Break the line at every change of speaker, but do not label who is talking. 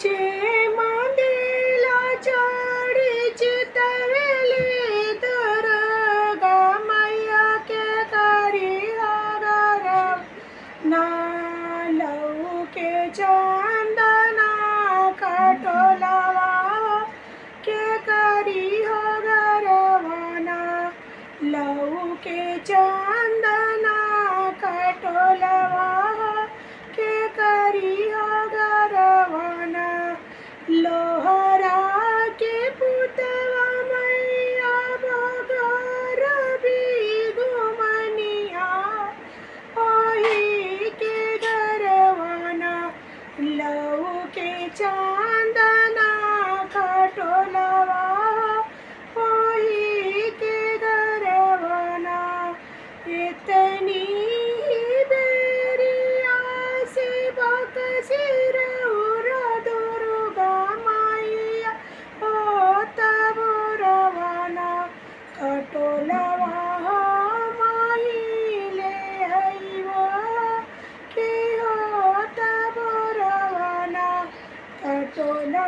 छे मंदिला चढ़ी चितवेली दुर्गा मैया के करी हगर ना लऊ के चंदना कटोलवा के करी हगरवाना लऊ के चंदना कटोलवा के करी हगरवाना लोहरा के पुतवा मैया बगर भी घुमनिया ओही के गरवाना लऊ के चांदना खटोलवा ओही के गरवाना इतनी बेरिया से बकसिर दुर्गा मैया ओ तब रवाना खटोलवा माही ले आइवा के हो तब रवाना खटोला